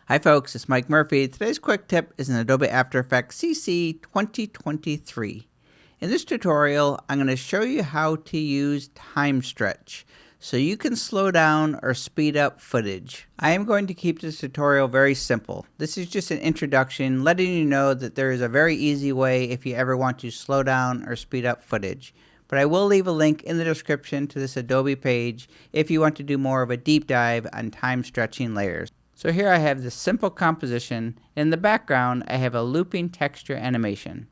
Hi folks, it's Mike Murphy. Today's quick tip is in Adobe After Effects CC 2023. In this tutorial, I'm going to show you how to use time stretch so you can slow down or speed up footage. I am going to keep this tutorial very simple. This is just an introduction letting you know that there is a very easy way if you ever want to slow down or speed up footage. But I will leave a link in the description to this Adobe page if you want to do more of a deep dive on time stretching layers. So here I have this simple composition. In the background, I have a looping texture animation.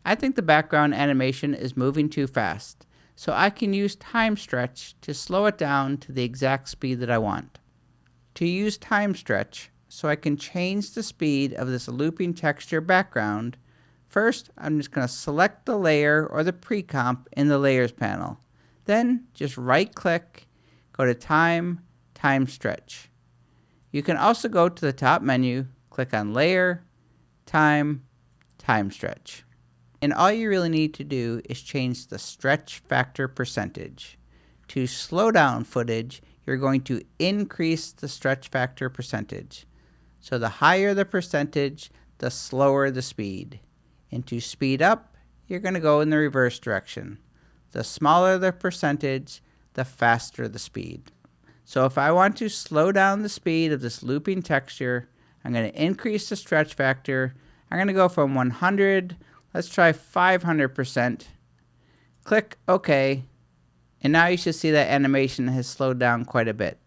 I think the background animation is moving too fast, so I can use time stretch to slow it down to the exact speed that I want. To use time stretch, so I can change the speed of this looping texture background, first I'm just going to select the layer or the pre-comp in the Layers panel. Then just right-click, go to Time Stretch. You can also go to the top menu, click on Layer, Time Stretch. And all you really need to do is change the stretch factor percentage. To slow down footage, you're going to increase the stretch factor percentage. So the higher the percentage, the slower the speed. And to speed up, you're going to go in the reverse direction. The smaller the percentage, the faster the speed. So if I want to slow down the speed of this looping texture, I'm going to increase the stretch factor. I'm going to go from 100, let's try 500%. Click OK. And now you should see that animation has slowed down quite a bit.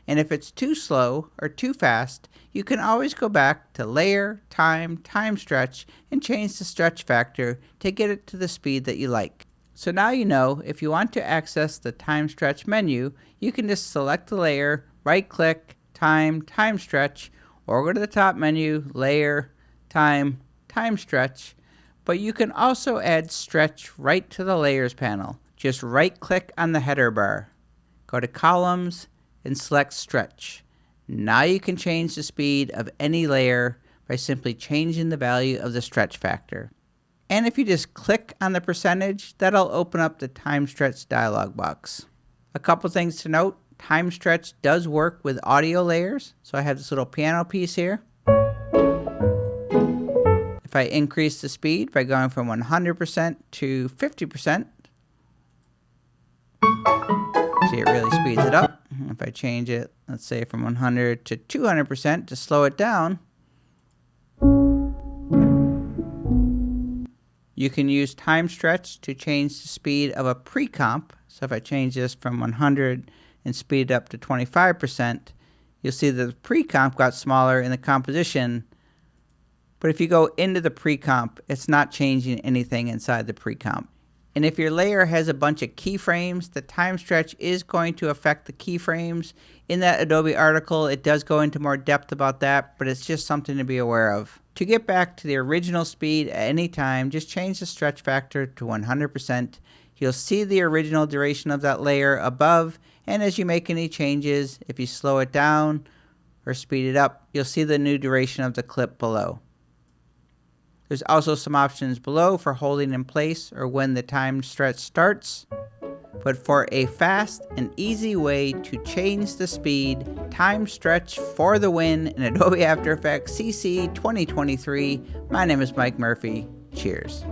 And if it's too slow or too fast, you can always go back to Layer, Time Stretch, and change the stretch factor to get it to the speed that you like. So now you know if you want to access the time stretch menu, you can just select the layer, right click, time stretch, or go to the top menu, Layer, Time Stretch. But you can also add stretch right to the Layers panel. Just right click on the header bar, go to Columns, and select Stretch. Now you can change the speed of any layer by simply changing the value of the stretch factor. And if you just click on the percentage, that'll open up the time stretch dialog box. A couple things to note, time stretch does work with audio layers. So I have this little piano piece here. If I increase the speed by going from 100% to 50%, see it really speeds it up. If I change it, let's say from 100 to 200% to slow it down, you can use time stretch to change the speed of a pre-comp. So if I change this from 100 and speed it up to 25%, you'll see that the pre-comp got smaller in the composition. But if you go into the pre-comp, it's not changing anything inside the pre-comp. And if your layer has a bunch of keyframes, the time stretch is going to affect the keyframes. In that Adobe article, it does go into more depth about that, but it's just something to be aware of. To get back to the original speed at any time, just change the stretch factor to 100%. You'll see the original duration of that layer above, and as you make any changes, if you slow it down or speed it up, you'll see the new duration of the clip below. There's also some options below for holding in place or when the time stretch starts. But for a fast and easy way to change the speed, time stretch for the win in Adobe After Effects CC 2023, my name is Mike Murphy. Cheers.